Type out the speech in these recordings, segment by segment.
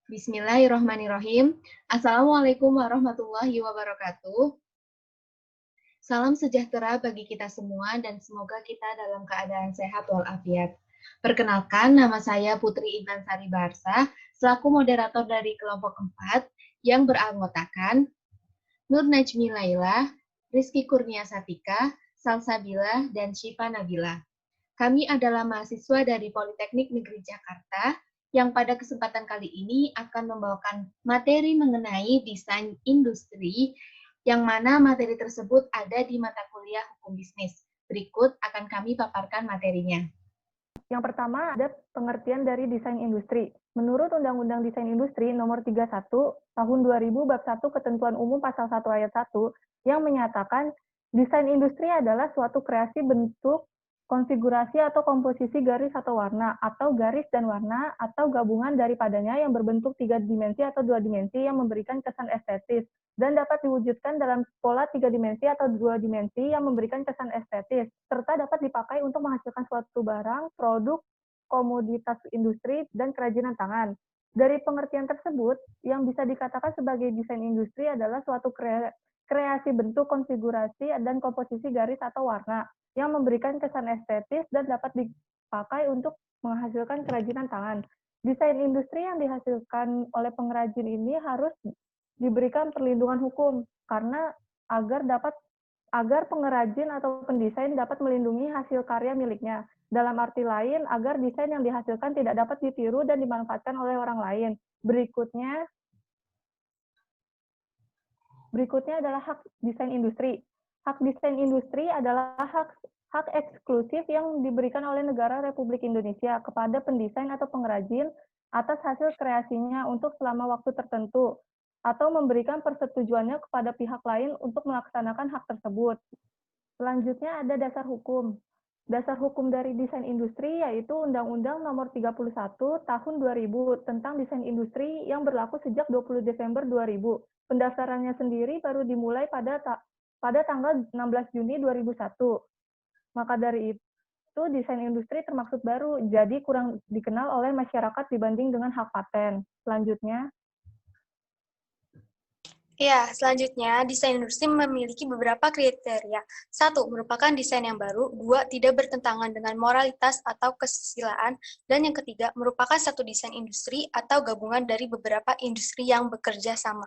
Bismillahirrahmanirrahim. Assalamualaikum warahmatullahi wabarakatuh. Salam sejahtera bagi kita semua dan semoga kita dalam keadaan sehat walafiat. Perkenalkan, nama saya Putri Intan Sari Barsa, selaku moderator dari kelompok 4 yang beranggotakan Nur Najmi Laila, Rizky Kurnia Satika, Salsabila, dan Syifa Nabila. Kami adalah mahasiswa dari Politeknik Negeri Jakarta yang pada kesempatan kali ini akan membawakan materi mengenai desain industri, yang mana materi tersebut ada di mata kuliah Hukum Bisnis. Berikut akan kami paparkan materinya. Yang pertama ada pengertian dari desain industri. Menurut Undang-Undang Desain Industri Nomor 31 Tahun 2000 Bab 1 Ketentuan Umum Pasal 1 Ayat 1 yang menyatakan desain industri adalah suatu kreasi bentuk, konfigurasi atau komposisi garis atau warna, atau garis dan warna, atau gabungan daripadanya yang berbentuk 3 dimensi atau 2 dimensi yang memberikan kesan estetis, dan dapat diwujudkan dalam pola 3 dimensi atau 2 dimensi yang memberikan kesan estetis, serta dapat dipakai untuk menghasilkan suatu barang, produk, komoditas industri, dan kerajinan tangan. Dari pengertian tersebut, yang bisa dikatakan sebagai desain industri adalah suatu kreasi bentuk, konfigurasi, dan komposisi garis atau warna yang memberikan kesan estetis dan dapat dipakai untuk menghasilkan kerajinan tangan. Desain industri yang dihasilkan oleh pengrajin ini harus diberikan perlindungan hukum karena agar pengrajin atau pendesain dapat melindungi hasil karya miliknya. Dalam arti lain, agar desain yang dihasilkan tidak dapat ditiru dan dimanfaatkan oleh orang lain. Berikutnya adalah hak desain industri. Hak desain industri adalah hak eksklusif yang diberikan oleh negara Republik Indonesia kepada pendesain atau pengrajin atas hasil kreasinya untuk selama waktu tertentu, atau memberikan persetujuannya kepada pihak lain untuk melaksanakan hak tersebut. Selanjutnya ada dasar hukum. Dasar hukum dari desain industri yaitu Undang-Undang Nomor 31 Tahun 2000 tentang desain industri yang berlaku sejak 20 Desember 2000. Pendaftarannya sendiri baru dimulai pada tanggal 16 Juni 2001. Maka dari itu desain industri termaksud baru, jadi kurang dikenal oleh masyarakat dibanding dengan hak paten. Selanjutnya, Ya, selanjutnya, desain industri memiliki beberapa kriteria. 1. Merupakan desain yang baru. 2. Tidak bertentangan dengan moralitas atau kesusilaan. Dan yang ketiga, merupakan satu desain industri atau gabungan dari beberapa industri yang bekerja sama.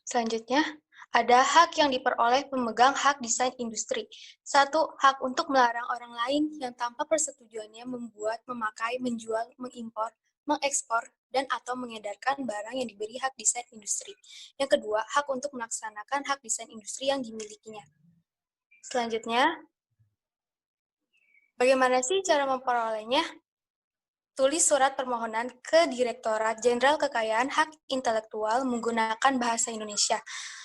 Selanjutnya, ada hak yang diperoleh pemegang hak desain industri. 1. Hak untuk melarang orang lain yang tanpa persetujuannya membuat, memakai, menjual, mengimpor, mengekspor, dan atau mengedarkan barang yang diberi hak desain industri. Yang kedua, hak untuk melaksanakan hak desain industri yang dimilikinya. Selanjutnya, bagaimana sih cara memperolehnya? Tulis surat permohonan ke Direktorat Jenderal Kekayaan Hak Intelektual menggunakan bahasa Indonesia.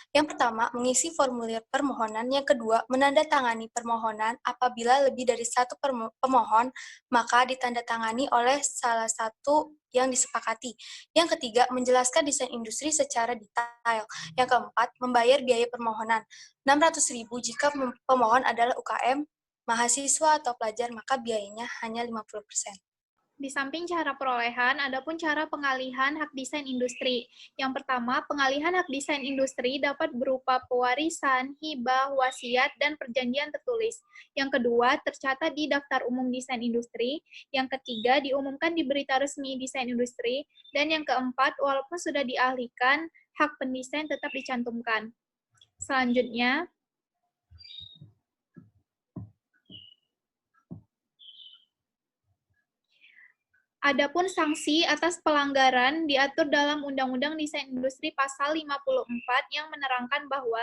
Yang pertama, mengisi formulir permohonan. Yang kedua, menandatangani permohonan. Apabila lebih dari satu pemohon, maka ditandatangani oleh salah satu yang disepakati. Yang ketiga, menjelaskan desain industri secara detail. Yang keempat, membayar biaya permohonan. 600.000 jika pemohon adalah UKM, mahasiswa atau pelajar, maka biayanya hanya 50%. Di samping cara perolehan, ada pun cara pengalihan hak desain industri. Yang pertama, pengalihan hak desain industri dapat berupa pewarisan, hibah, wasiat, dan perjanjian tertulis. Yang kedua, tercatat di Daftar Umum Desain Industri. Yang ketiga, diumumkan di Berita Resmi Desain Industri. Dan yang keempat, walaupun sudah dialihkan, hak pendesain tetap dicantumkan. Selanjutnya, adapun sanksi atas pelanggaran diatur dalam Undang-Undang Desain Industri Pasal 54 yang menerangkan bahwa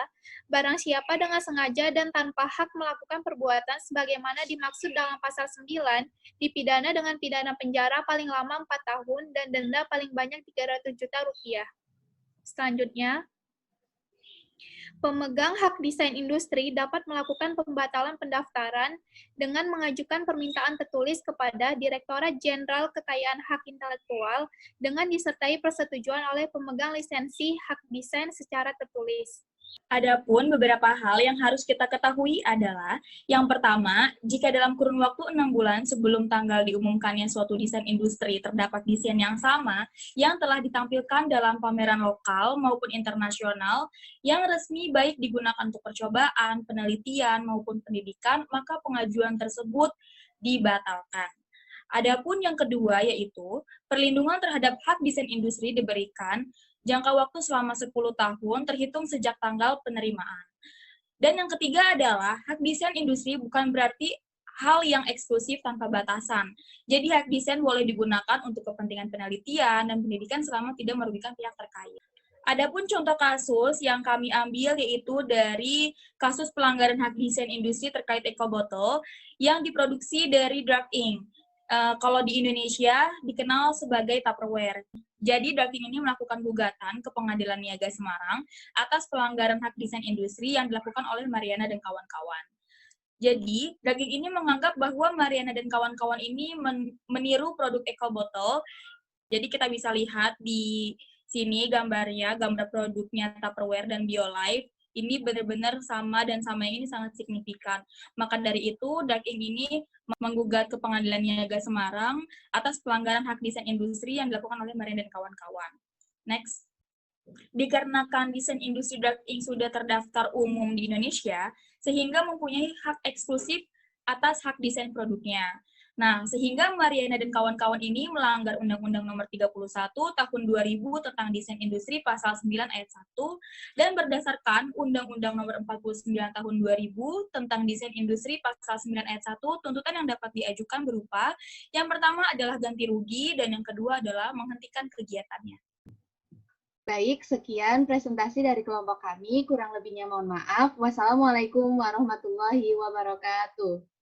barang siapa dengan sengaja dan tanpa hak melakukan perbuatan sebagaimana dimaksud dalam Pasal 9 dipidana dengan pidana penjara paling lama 4 tahun dan denda paling banyak 300 juta rupiah. Selanjutnya, pemegang hak desain industri dapat melakukan pembatalan pendaftaran dengan mengajukan permintaan tertulis kepada Direktorat Jenderal Kekayaan Hak Intelektual dengan disertai persetujuan oleh pemegang lisensi hak desain secara tertulis. Adapun beberapa hal yang harus kita ketahui adalah, yang pertama, jika dalam kurun waktu 6 bulan sebelum tanggal diumumkannya suatu desain industri terdapat desain yang sama yang telah ditampilkan dalam pameran lokal maupun internasional yang resmi baik digunakan untuk percobaan, penelitian, maupun pendidikan, maka pengajuan tersebut dibatalkan. Adapun yang kedua yaitu, perlindungan terhadap hak desain industri diberikan jangka waktu selama 10 tahun terhitung sejak tanggal penerimaan. Dan yang ketiga adalah hak desain industri bukan berarti hal yang eksklusif tanpa batasan. Jadi hak desain boleh digunakan untuk kepentingan penelitian dan pendidikan selama tidak merugikan pihak terkait. Adapun contoh kasus yang kami ambil yaitu dari kasus pelanggaran hak desain industri terkait eco bottle yang diproduksi dari Dark Ink. Kalau di Indonesia dikenal sebagai Tupperware. Jadi Dark Ink ini melakukan gugatan ke Pengadilan Niaga Semarang atas pelanggaran hak desain industri yang dilakukan oleh Mariana dan kawan-kawan. Jadi, Dark Ink ini menganggap bahwa Mariana dan kawan-kawan ini meniru produk eco bottle. Jadi kita bisa lihat di sini gambarnya, gambar produknya Tupperware dan BioLife. Ini benar-benar sama dan samanya ini sangat signifikan. Maka dari itu, Dark Ink ini menggugat ke Pengadilan Niaga Semarang atas pelanggaran hak desain industri yang dilakukan oleh Mariana dan kawan-kawan. Next. Dikarenakan desain industri Dark Ink sudah terdaftar umum di Indonesia, sehingga mempunyai hak eksklusif atas hak desain produknya. Nah, sehingga Mariana dan kawan-kawan ini melanggar Undang-Undang Nomor 31 Tahun 2000 tentang Desain Industri Pasal 9 Ayat 1 dan berdasarkan Undang-Undang Nomor 49 Tahun 2000 tentang Desain Industri Pasal 9 Ayat 1, tuntutan yang dapat diajukan berupa yang pertama adalah ganti rugi dan yang kedua adalah menghentikan kegiatannya. Baik, sekian presentasi dari kelompok kami. Kurang lebihnya mohon maaf. Wassalamualaikum warahmatullahi wabarakatuh.